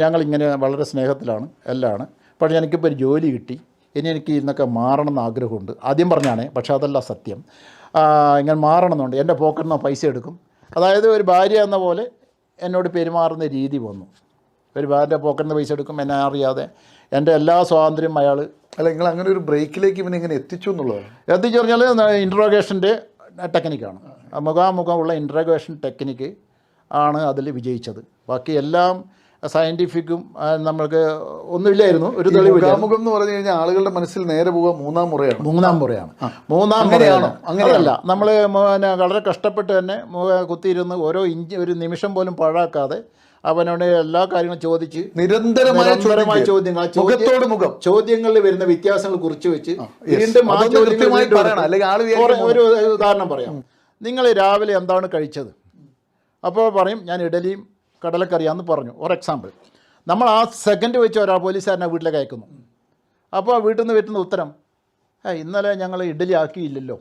ഞങ്ങളിങ്ങനെ വളരെ സ്നേഹത്തിലാണ് എല്ലാമാണ്, പക്ഷേ എനിക്കിപ്പോൾ ഒരു ജോലി കിട്ടി, ഇനി എനിക്ക് ഇന്നൊക്കെ മാറണം എന്ന് ആഗ്രഹമുണ്ട്. ആദ്യം പറഞ്ഞാണ്, പക്ഷേ അതല്ല സത്യം. ഇങ്ങനെ മാറണമെന്നുണ്ട്, എൻ്റെ പോക്കറ്റിൽ നിന്ന് പൈസ എടുക്കും. അതായത് ഒരു ഭാര്യ എന്ന പോലെ എന്നോട് പെരുമാറുന്ന രീതി വന്നു. ഒരു ഭാര്യൻ്റെ പോക്കറ്റിൽ നിന്ന് പൈസ എടുക്കും, എന്നെ അറിയാതെ. എൻ്റെ എല്ലാ സ്വാതന്ത്ര്യം അയാൾ. അല്ല, നിങ്ങൾ അങ്ങനെ ഒരു ബ്രേക്കിലേക്ക് ഇവനെ എങ്ങനെ എത്തിച്ചു എന്നുള്ളതാണ്. എത്തിച്ചു പറഞ്ഞാൽ ഇൻട്രോഗേഷൻ്റെ ടെക്നിക്കാണ്, മുഖാമുഖമുള്ള ഇൻട്രോഗേഷൻ ടെക്നിക്ക് ആണ് അതിൽ വിജയിച്ചത്. ബാക്കി എല്ലാം സയൻറ്റിഫിക്കും നമ്മൾക്ക് ഒന്നുമില്ലായിരുന്നു. ഒരു തെളിവ് മുഖാമുഖം എന്ന് പറഞ്ഞു കഴിഞ്ഞാൽ ആളുകളുടെ മനസ്സിൽ നേരെ പോവുക മൂന്നാം മുറയാണ്. അങ്ങനെയല്ല, നമ്മൾ വളരെ കഷ്ടപ്പെട്ട് തന്നെ കുത്തിയിരുന്ന് ഓരോ ഇഞ്ച് ഒരു നിമിഷം പോലും പാഴാക്കാതെ അവനോട് എല്ലാ കാര്യങ്ങളും ചോദിച്ച് നിരന്തരമായ ചോദ്യങ്ങളിൽ വരുന്ന വ്യത്യാസങ്ങൾ കുറിച്ച് വെച്ച് വീണ്ടും ഒരു ഉദാഹരണം പറയാം. നിങ്ങൾ രാവിലെ എന്താണ് കഴിച്ചത്? അപ്പോൾ പറയും ഞാൻ ഇഡലിയും കടലക്കറിയാന്ന് പറഞ്ഞു. ഒരു എക്സാമ്പിൾ. നമ്മൾ ആ സെക്കൻഡ് വെച്ച് ഒരാൾ പോലീസുകാരനെ വീട്ടിലേക്ക് അയക്കുന്നു. അപ്പോൾ വീട്ടിൽ നിന്ന് വരുന്ന ഉത്തരം, ഇന്നലെ ഞങ്ങൾ ഇഡലി ആക്കിയില്ലല്ലോ,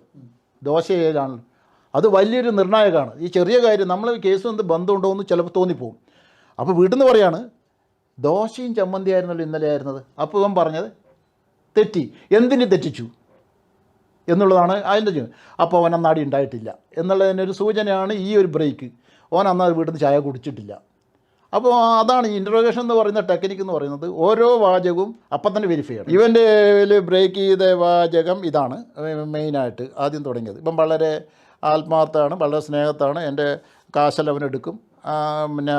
ദോശ ചെയ്യലാണല്ലോ. അത് വലിയൊരു നിർണായകമാണ്. ഈ ചെറിയ കാര്യം നമ്മൾ കേസ് എന്ത് ബന്ധമുണ്ടോ എന്ന് ചിലപ്പോൾ തോന്നിപ്പോവും. അപ്പോൾ വീട്ടിൽ നിന്ന് പറയാണ് ദോശയും ചമ്മന്തി ആയിരുന്നല്ലോ ഇന്നലെ ആയിരുന്നത്. അപ്പോൾ ഇവൻ പറഞ്ഞത് തെറ്റി. എന്തിന് തെറ്റിച്ചു എന്നുള്ളതാണ് അതിൻ്റെ ചോദ്യം. അപ്പോൾ അവൻ അന്നാടി ഉണ്ടായിട്ടില്ല എന്നുള്ളതിൻ്റെ ഒരു സൂചനയാണ് ഈ ഒരു ബ്രേക്ക്. ഓൻ അന്നാ വീട്ടിൽ നിന്ന് ചായ കുടിച്ചിട്ടില്ല. അപ്പോൾ അതാണ് ഈ ഇൻട്രോഗേഷൻ എന്ന് പറയുന്ന ടെക്നിക്ക് എന്ന് പറയുന്നത്. ഓരോ വാചകവും അപ്പം തന്നെ വെരിഫൈ ചെയ്യണം. ഇവൻ്റെ ബ്രേക്ക് ചെയ്ത വാചകം ഇതാണ് മെയിനായിട്ട് ആദ്യം തുടങ്ങിയത്. ഇപ്പം വളരെ ആത്മാർത്ഥമാണ്, വളരെ സ്നേഹത്താണ്, എൻ്റെ കാശെല്ലാം അവനെടുക്കും, പിന്നെ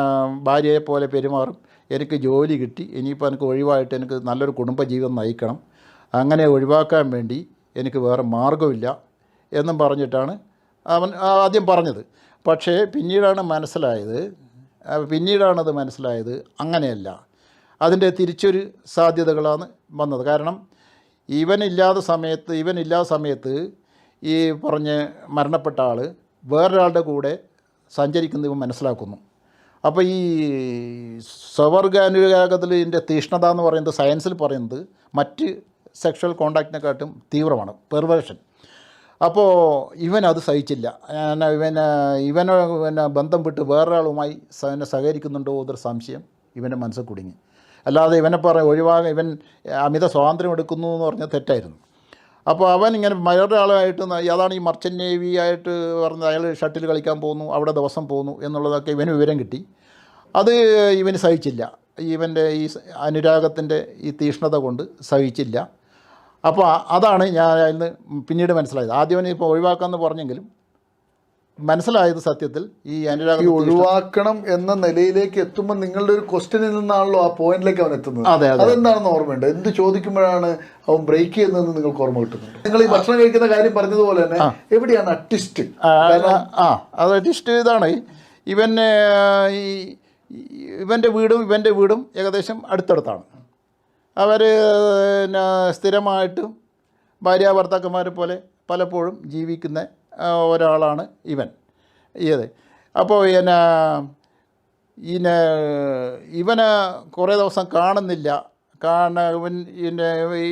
ഭാര്യയെ പോലെ പെരുമാറും, എനിക്ക് ജോലി കിട്ടി, ഇനിയിപ്പോൾ എനിക്ക് ഒഴിവായിട്ട് എനിക്ക് നല്ലൊരു കുടുംബജീവിതം നയിക്കണം, അങ്ങനെ ഒഴിവാക്കാൻ വേണ്ടി എനിക്ക് വേറെ മാർഗ്ഗമില്ല എന്നും പറഞ്ഞിട്ടാണ് അവൻ ആദ്യം പറഞ്ഞത്. പക്ഷേ പിന്നീടാണത് മനസ്സിലായത് അങ്ങനെയല്ല. അതിൻ്റെ തിരിച്ചൊരു സാധ്യതകളാണ് വന്നത്. കാരണം ഇവനില്ലാത്ത സമയത്ത് ഈ പറഞ്ഞ് മരണപ്പെട്ട ആൾ വേറൊരാളുടെ കൂടെ സഞ്ചരിക്കുന്നത് ഇവൻ മനസ്സിലാക്കുന്നു. അപ്പോൾ ഈ സ്വവർഗാനുരാഗത്തിൽ ഇതിൻ്റെ തീഷ്ണത എന്ന് പറയുന്നത് സയൻസിൽ പറയുന്നത് മറ്റ് സെക്ഷൽ കോണ്ടാക്റ്റിനെക്കാട്ടും തീവ്രമാണ്, പെർവേർഷൻ. അപ്പോൾ ഇവനത് സഹിച്ചില്ല. ഇവനെ ബന്ധം വിട്ട് വേറൊരാളുമായി സഹകരിക്കുന്നുണ്ടോ എന്നൊരു സംശയം ഇവൻ്റെ മനസ്സിൽ കുടുങ്ങി. അല്ലാതെ ഇവനെ ഇവൻ അമിത സ്വാതന്ത്ര്യം എടുക്കുന്നു എന്ന് പറഞ്ഞാൽ തെറ്റായിരുന്നു. അപ്പോൾ അവൻ ഇങ്ങനെ വേറൊരാളായിട്ട്, അതാണ് ഈ മർച്ചൻ്റ് നേവി ആയിട്ട് പറഞ്ഞത്, അയാൾ ഷട്ടിൽ കളിക്കാൻ പോകുന്നു, അവിടെ ദിവസം പോകുന്നു എന്നുള്ളതൊക്കെ ഇവന് വിവരം കിട്ടി. അത് ഇവന് സഹിച്ചില്ല. ഇവൻ്റെ ഈ അനുരാഗത്തിൻ്റെ ഈ തീഷ്ണത കൊണ്ട് സഹിച്ചില്ല. അപ്പോൾ അതാണ് ഞാൻ അതിന് പിന്നീട് മനസ്സിലായത്. ആദ്യം ഇപ്പോൾ ഒഴിവാക്കാമെന്ന് പറഞ്ഞെങ്കിലും മനസ്സിലായത് സത്യത്തിൽ ഈ അനുരാഗം ഒഴിവാക്കണം എന്ന നിലയിലേക്ക് എത്തുമ്പോൾ നിങ്ങളുടെ ഒരു ക്വസ്റ്റ്യനിൽ നിന്നാണല്ലോ ആ പോയിന്റിലേക്ക് അവൻ എത്തുന്നത്. അതെന്താണെന്ന് ഓർമ്മയുണ്ട്? എന്ത് ചോദിക്കുമ്പോഴാണ് അവൻ ബ്രേക്ക് ചെയ്യുന്നതെന്ന് നിങ്ങൾക്ക് ഓർമ്മ കിട്ടുന്നുണ്ട്? നിങ്ങൾ ഈ ഭക്ഷണം കഴിക്കുന്ന കാര്യം പറഞ്ഞതുപോലെ തന്നെ എവിടെയാണ് ട്വിസ്റ്റ്? അത് ട്വിസ്റ്റ് ഇതാണ്. ഇവൻ്റെ വീടും ഏകദേശം അടുത്തടുത്താണ്. അവർ സ്ഥിരമായിട്ടും ഭാര്യാഭർത്താക്കന്മാരെ പോലെ പലപ്പോഴും ജീവിക്കുന്ന ഒരാളാണ് ഇവൻ. അപ്പോൾ ഇവനെ കുറേ ദിവസം കാണുന്നില്ല.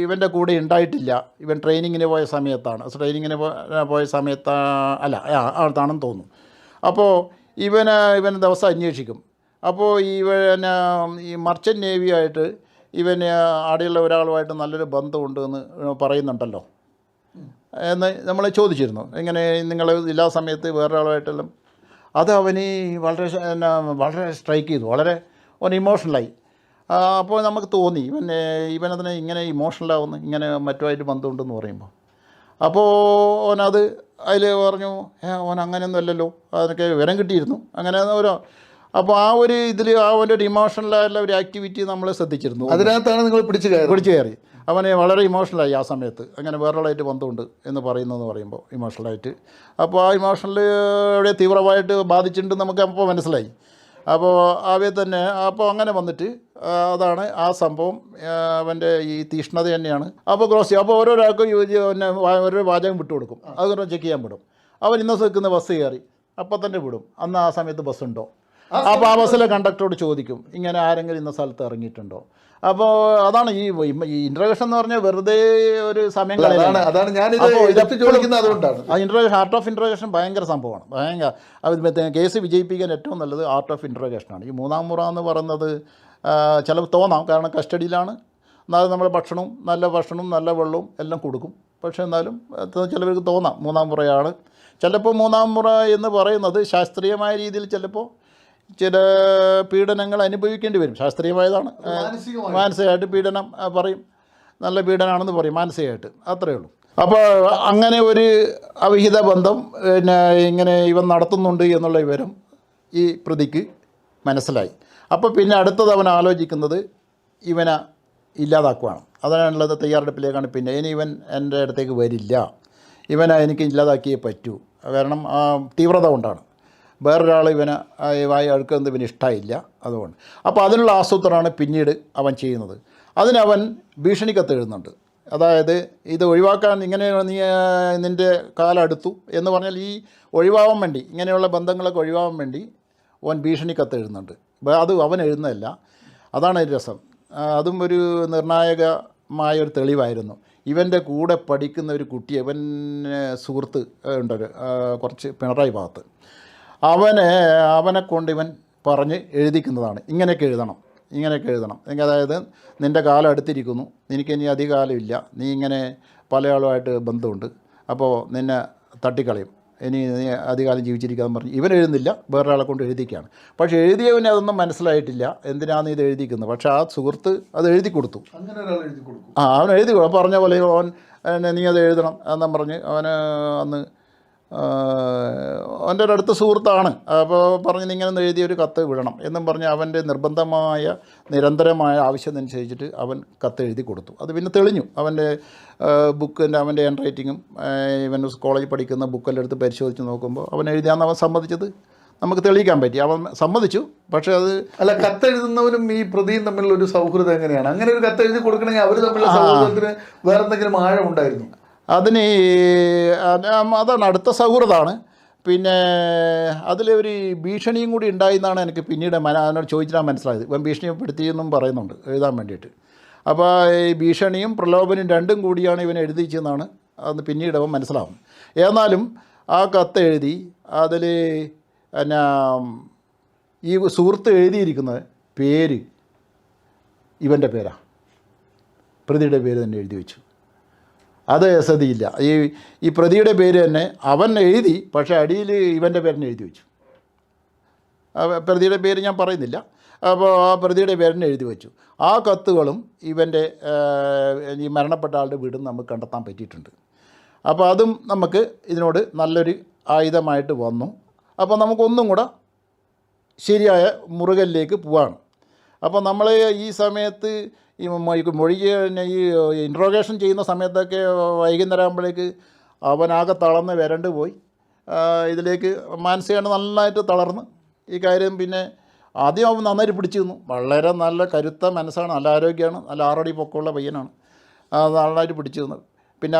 ഇവൻ്റെ കൂടെ ഉണ്ടായിട്ടില്ല. ഇവൻ ട്രെയിനിങ്ങിന് പോയ സമയത്താണ്, ആണെന്ന് തോന്നുന്നു. അപ്പോൾ ഇവൻ ദിവസം അന്വേഷിക്കും. അപ്പോൾ ഈ മർച്ചൻ്റ് നേവിയായിട്ട് ഇവന് അവിടെയുള്ള ഒരാളുമായിട്ട് നല്ലൊരു ബന്ധമുണ്ട് എന്ന് പറയുന്നുണ്ടല്ലോ എന്ന് നമ്മൾ ചോദിച്ചിരുന്നു. ഇങ്ങനെ നിങ്ങൾ എല്ലാ സമയത്ത് വേറൊരാളുമായിട്ടെല്ലാം. അത് അവന് വളരെ സ്ട്രൈക്ക് ചെയ്തു, വളരെ ഇമോഷണലായി. അപ്പോൾ നമുക്ക് തോന്നി ഇവനതിനെ ഇങ്ങനെ ഇമോഷണലാവുന്നു, ഇങ്ങനെ മറ്റുമായിട്ട് ബന്ധമുണ്ടെന്ന് പറയുമ്പോൾ. അപ്പോൾ അവനത് അതിൽ പറഞ്ഞു അവൻ അങ്ങനെയൊന്നും അല്ലല്ലോ, അതൊക്കെ വിവരം കിട്ടിയിരുന്നു അങ്ങനെ ഓരോ. അപ്പോൾ ആ ഒരു ഇതിൽ ആ ഒരു ഇമോഷണലായുള്ള ഒരു ആക്ടിവിറ്റി നമ്മൾ ശ്രദ്ധിച്ചിരുന്നു. അതിനകത്താണ് നിങ്ങൾ പിടിച്ചു കയറി. അവനെ വളരെ ഇമോഷണലായി ആ സമയത്ത്, അങ്ങനെ വേറൊരാളായിട്ട് ബന്ധമുണ്ട് എന്ന് പറയുന്നതെന്ന് പറയുമ്പോൾ ഇമോഷണലായിട്ട്. അപ്പോൾ ആ ഇമോഷണൽ എവിടെ തീവ്രമായിട്ട് ബാധിച്ചിട്ടുണ്ട് നമുക്ക് അപ്പോൾ മനസ്സിലായി. അപ്പോൾ അവയെ തന്നെ അപ്പോൾ അങ്ങനെ വന്നിട്ട് അതാണ് ആ സംഭവം. അവൻ്റെ ഈ തീഷ്ണത തന്നെയാണ്. അപ്പോൾ ക്രോസ് ചെയ്യും. അപ്പോൾ ഓരോരാൾക്കും പിന്നെ ഓരോ വാചകം വിട്ടു കൊടുക്കും, അതുകൊണ്ട് ചെക്ക് ചെയ്യാൻ വിടും. അവൻ ഇന്ന് നിൽക്കുന്ന ബസ് കയറി അപ്പം തന്നെ വിടും, അന്ന് ആ സമയത്ത് ബസ്സുണ്ടോ. അപ്പോൾ ആ ബസ്സിലെ കണ്ടക്ടറോട് ചോദിക്കും ഇങ്ങനെ ആരെങ്കിലും ഇന്ന സ്ഥലത്ത് ഇറങ്ങിയിട്ടുണ്ടോ. അപ്പോൾ അതാണ് ഈ ഇൻട്രോഗേഷൻ എന്ന് പറഞ്ഞാൽ വെറുതെ ഒരു സമയം കളയാണ്. ഇൻട്രോഗേഷൻ ആർട്ട് ഓഫ് ഇൻട്രോഗേഷൻ ഭയങ്കര സംഭവമാണ്, ഭയങ്കര. കേസ് വിജയിപ്പിക്കാൻ ഏറ്റവും നല്ലത് ആർട്ട് ഓഫ് ഇൻട്രോഗേഷനാണ്. ഈ മൂന്നാം മുറ എന്ന് പറയുന്നത് ചിലപ്പോൾ തോന്നാം, കാരണം കസ്റ്റഡിയിലാണ്, എന്നാലും നമ്മൾ ഭക്ഷണവും നല്ല വെള്ളവും എല്ലാം കൊടുക്കും. പക്ഷേ എന്നാലും ചിലവർക്ക് തോന്നാം മൂന്നാം മുറയാണ്. ചിലപ്പോൾ മൂന്നാം മുറ എന്ന് പറയുന്നത് ശാസ്ത്രീയമായ രീതിയിൽ ചിലപ്പോൾ ചില പീഡനങ്ങൾ അനുഭവിക്കേണ്ടി വരും. ശാസ്ത്രീയമായതാണ്, മാനസികമായിട്ട് പീഡനം പറയും, നല്ല പീഡനമാണെന്ന് പറയും മാനസികമായിട്ട്, അത്രയേ ഉള്ളൂ. അപ്പോൾ അങ്ങനെ ഒരു അവിഹിത ബന്ധം പിന്നെ ഇങ്ങനെ ഇവൻ നടത്തുന്നുണ്ട് എന്നുള്ള വിവരം ഈ പ്രതിക്ക് മനസ്സിലായി. അപ്പോൾ പിന്നെ അടുത്തത് അവൻ ആലോചിക്കുന്നത് ഇവനെ ഇല്ലാതാക്കുവാണ്. അതിനുള്ളത് തയ്യാറെടുപ്പിലേക്കാണ്. പിന്നെ ഇനി ഇവൻ എൻ്റെ അടുത്തേക്ക് വരില്ല, ഇവനെ എനിക്ക് ഇല്ലാതാക്കിയേ പറ്റൂ, കാരണം തീവ്രത കൊണ്ടാണ്. വേറൊരാൾ ഇവനെ വായി അഴുക്കുന്നത് ഇവന് ഇഷ്ടമായില്ല, അതുകൊണ്ട്. അപ്പോൾ അതിനുള്ള ആസൂത്രമാണ് പിന്നീട് അവൻ ചെയ്യുന്നത്. അതിനവൻ ഭീഷണിക്കത്ത് എഴുതുന്നുണ്ട്. അതായത് ഇത് ഒഴിവാക്കാൻ, ഇങ്ങനെ നീ നിൻ്റെ കാലം അടുത്തു എന്ന് പറഞ്ഞാൽ ഈ ഒഴിവാവാൻ വേണ്ടി, ഇങ്ങനെയുള്ള ബന്ധങ്ങളൊക്കെ ഒഴിവാകാൻ വേണ്ടി അവൻ ഭീഷണിക്കത്ത് എഴുതുന്നുണ്ട്. അത് അവൻ എഴുതുന്നതല്ല, അതാണ് രസം. അതും ഒരു നിർണായകമായൊരു തെളിവായിരുന്നു. ഇവൻ്റെ കൂടെ പഠിക്കുന്ന ഒരു കുട്ടി, ഇവൻ സുഹൃത്ത് ഉണ്ടൊരു കുറച്ച് പിണറായി ഭാഗത്ത്, അവനെ കൊണ്ട് ഇവൻ പറഞ്ഞ് എഴുതിക്കുന്നതാണ്. ഇങ്ങനെയൊക്കെ എഴുതണം. അതായത് നിൻ്റെ കാലം അടുത്തിരിക്കുന്നു, എനിക്കിനി അധിക കാലമില്ല, നീ ഇങ്ങനെ പല ആളുമായിട്ട് ബന്ധമുണ്ട്, അപ്പോൾ നിന്നെ തട്ടിക്കളയും, ഇനി നീ അധികാലം ജീവിച്ചിരിക്കാമെന്ന് പറഞ്ഞ് ഇവൻ എഴുതുന്നില്ല, വേറൊരാളെ കൊണ്ട് എഴുതിക്കുകയാണ്. പക്ഷേ എഴുതിയവന് അതൊന്നും മനസ്സിലായിട്ടില്ല, എന്തിനാണ് ഇത് എഴുതിക്കുന്നത്. പക്ഷേ ആ സുഹൃത്ത് അത് എഴുതി കൊടുത്തു. അവൻ എഴുതി കൊടുക്കും, പറഞ്ഞ പോലെ അവൻ നീ അത് എഴുതണം എന്നും പറഞ്ഞ് അവന് അന്ന് അവൻ്റെ ഒരു അടുത്ത സുഹൃത്താണ്. അപ്പോൾ പറഞ്ഞ് ഇങ്ങനെ എഴുതിയൊരു കത്ത് വിടണം എന്നും പറഞ്ഞ് അവൻ്റെ നിർബന്ധമായ നിരന്തരമായ ആവശ്യമനുസരിച്ചിട്ട് അവൻ കത്ത് എഴുതി കൊടുത്തു. അത് പിന്നെ തെളിഞ്ഞു. അവൻ്റെ അവൻ്റെ ഹാൻഡ് റൈറ്റിങ്ങും ഇവൻ കോളേജിൽ പഠിക്കുന്ന ബുക്കെല്ലാം എടുത്ത് പരിശോധിച്ച് നോക്കുമ്പോൾ അവൻ എഴുതിയാന്ന് അവൻ സമ്മതിച്ചത് നമുക്ക് തെളിയിക്കാൻ പറ്റി. അവൻ സമ്മതിച്ചു. പക്ഷേ അത് അല്ല, കത്തെഴുതുന്നവരും ഈ പ്രതിയും തമ്മിലുള്ള ഒരു സൗഹൃദം എങ്ങനെയാണ്? അങ്ങനെ ഒരു കത്ത് എഴുതി കൊടുക്കണമെങ്കിൽ അവർ തമ്മിലുള്ള സൗഹൃദത്തിന് വേറെ എന്തെങ്കിലും ആഴം ഉണ്ടായിരുന്നു? അതാണ് അടുത്ത സൗഹൃദമാണ്. പിന്നെ അതിൽ ഒരു ഭീഷണിയും കൂടി ഉണ്ടായി എനിക്ക് പിന്നീട് അതിനോട് ചോദിച്ചിട്ടാണ് മനസ്സിലായത്. ഇവൻ ഭീഷണിപ്പെടുത്തിയെന്നും പറയുന്നുണ്ട് എഴുതാൻ വേണ്ടിയിട്ട്. അപ്പോൾ ഈ ഭീഷണിയും പ്രലോഭനവും രണ്ടും കൂടിയാണ് ഇവൻ എഴുതിച്ചതെന്നാണ് അന്ന് പിന്നീട് അവൻ മനസ്സിലാവും. എന്നാലും ആ കത്ത് എഴുതി അതിൽ പിന്നെ ഈ സുഹൃത്ത് എഴുതിയിരിക്കുന്ന പേര് ഇവൻ്റെ പേരാണ്, പ്രതിയുടെ പേര് തന്നെ എഴുതി വെച്ചു. അത് സതിയില്ല. ഈ പ്രതിയുടെ പേര് തന്നെ അവൻ എഴുതി, പക്ഷേ അടിയിൽ ഇവൻ്റെ പേരിനെ എഴുതി വെച്ചു. പ്രതിയുടെ പേര് ഞാൻ പറയുന്നില്ല. അപ്പോൾ ആ പ്രതിയുടെ പേരിനെ എഴുതി വെച്ചു. ആ കത്തുകളും ഇവൻ്റെ ഈ മരണപ്പെട്ട ആളുടെ വീടും നമുക്ക് കണ്ടെത്താൻ പറ്റിയിട്ടുണ്ട്. അപ്പോൾ അതും നമുക്ക് ഇതിനോട് നല്ലൊരു ആയുധമായിട്ട് വന്നു. അപ്പോൾ നമുക്കൊന്നും കൂടെ ശരിയായ മുറുകലിലേക്ക് പോവാണ്. അപ്പോൾ നമ്മൾ ഈ സമയത്ത് ഈ മൊഴി ഈ ഇൻട്രോഗേഷൻ ചെയ്യുന്ന സമയത്തൊക്കെ വൈകുന്നേരം ആകുമ്പോഴേക്ക് അവനാകെ തളർന്ന് വരണ്ട് പോയി. ഇതിലേക്ക് മാനസികമായിട്ട് നന്നായിട്ട് തളർന്ന് ഈ കാര്യം. പിന്നെ ആദ്യം അവൻ നന്നായിട്ട് പിടിച്ചു നിന്നു. വളരെ നല്ല കരുത്ത മനസ്സാണ്, നല്ല ആരോഗ്യമാണ്, നല്ല 6 അടി പൊക്കമുള്ള പയ്യനാണ്. നന്നായിട്ട് പിടിച്ചു നിന്നു. പിന്നെ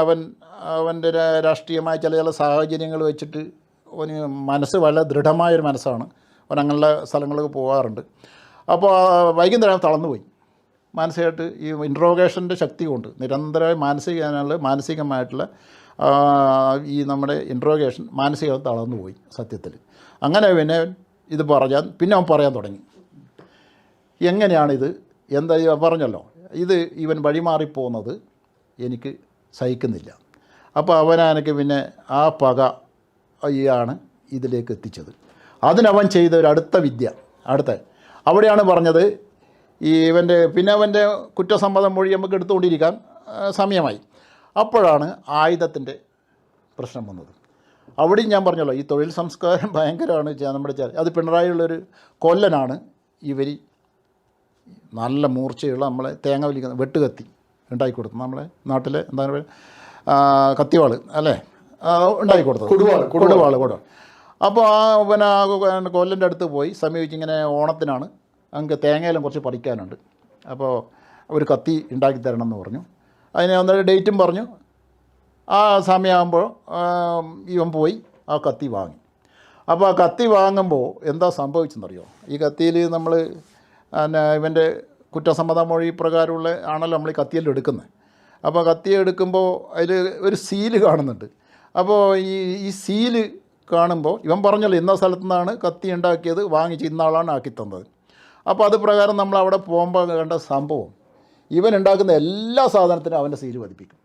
അവൻ്റെ രാഷ്ട്രീയമായ ചില സാഹചര്യങ്ങൾ വെച്ചിട്ട് അവന് മനസ്സ് വളരെ ദൃഢമായൊരു മനസ്സാണ്. അവൻ അങ്ങനെയുള്ള സ്ഥലങ്ങളൊക്കെ പോകാറുണ്ട്. അപ്പോൾ വൈകുന്നേരം തളർന്നു പോയി മാനസികമായിട്ട്. ഈ ഇൻട്രോഗേഷൻ്റെ ശക്തി കൊണ്ട് നിരന്തരമായി മാനസികമായിട്ടുള്ള ഈ നമ്മുടെ ഇൻട്രോഗേഷൻ മാനസികമായി തളർന്നു പോയി സത്യത്തിൽ. അങ്ങനെ പിന്നെ അവൻ പറയാൻ തുടങ്ങി. എങ്ങനെയാണിത്, എന്താ പറഞ്ഞല്ലോ, ഇത് ഇവൻ വഴിമാറിപ്പോകുന്നത് എനിക്ക് സഹിക്കുന്നില്ല. അപ്പോൾ അവനെനിക്ക് പിന്നെ ആ പകയാണ് ഇതിലേക്ക് എത്തിച്ചത്. അതിനവൻ ചെയ്ത ഒരു അടുത്ത വിദ്യ അവിടെയാണ് പറഞ്ഞത്. അവൻ്റെ കുറ്റസമ്മതം മൊഴി നമുക്ക് എടുത്തുകൊണ്ടിരിക്കാൻ സമയമായി. അപ്പോഴാണ് ആയുധത്തിൻ്റെ പ്രശ്നം വന്നത്. അവിടെയും ഞാൻ പറഞ്ഞല്ലോ, ഈ തൊഴിൽ സംസ്കാരം ഭയങ്കരമാണ്. നമ്മുടെ അത് പിണറായിയുള്ളൊരു കൊല്ലനാണ് ഇവർ നല്ല മൂർച്ചയുള്ള നമ്മളെ തേങ്ങ വലിക്കുന്ന വെട്ടുകത്തി ഉണ്ടാക്കി കൊടുത്തത്. നമ്മളെ നാട്ടിലെ എന്താ പറയുക, കത്തിവാൾ അല്ലേ, ഉണ്ടാക്കി കൊടുത്തത്. കൊടുവാൾ. അപ്പോൾ പിന്നെ കൊല്ലൻ്റെ അടുത്ത് പോയി സമീപിച്ച്, ഇങ്ങനെ ഓണത്തിനാണ്, നമുക്ക് തേങ്ങയെല്ലാം കുറച്ച് പറിക്കാനുണ്ട്, അപ്പോൾ ഒരു കത്തി ഉണ്ടാക്കി തരണം എന്ന് പറഞ്ഞു. അതിന് ഒന്നൊരു ഡേറ്റും പറഞ്ഞു. ആ സമയമാകുമ്പോൾ ഇവൻ പോയി ആ കത്തി വാങ്ങി. അപ്പോൾ ആ കത്തി വാങ്ങുമ്പോൾ എന്താ സംഭവിച്ചെന്നറിയോ? ഈ കത്തിയിൽ നമ്മൾ പിന്നെ ഇവൻ്റെ കുറ്റസമ്മത മൊഴി പ്രകാരമുള്ള ആണല്ലോ നമ്മൾ ഈ കത്തിയെല്ലാം എടുക്കുന്നത്. അപ്പോൾ കത്തി എടുക്കുമ്പോൾ അതിൽ ഒരു സീല് കാണുന്നുണ്ട്. അപ്പോൾ ഈ സീല് കാണുമ്പോൾ ഇവൻ പറഞ്ഞല്ലോ ഇന്ന സ്ഥലത്തു നിന്നാണ് കത്തി ഉണ്ടാക്കിയത്, വാങ്ങിച്ച് ഇന്നാളാണ് ആക്കി തന്നത്. അപ്പോൾ അത് പ്രകാരം നമ്മൾ അവിടെ പോകുമ്പോൾ കണ്ട സംഭവം, ഇവൻ ഉണ്ടാക്കുന്ന എല്ലാ സാധനത്തിനും അവൻ്റെ സീല് പതിപ്പിക്കും.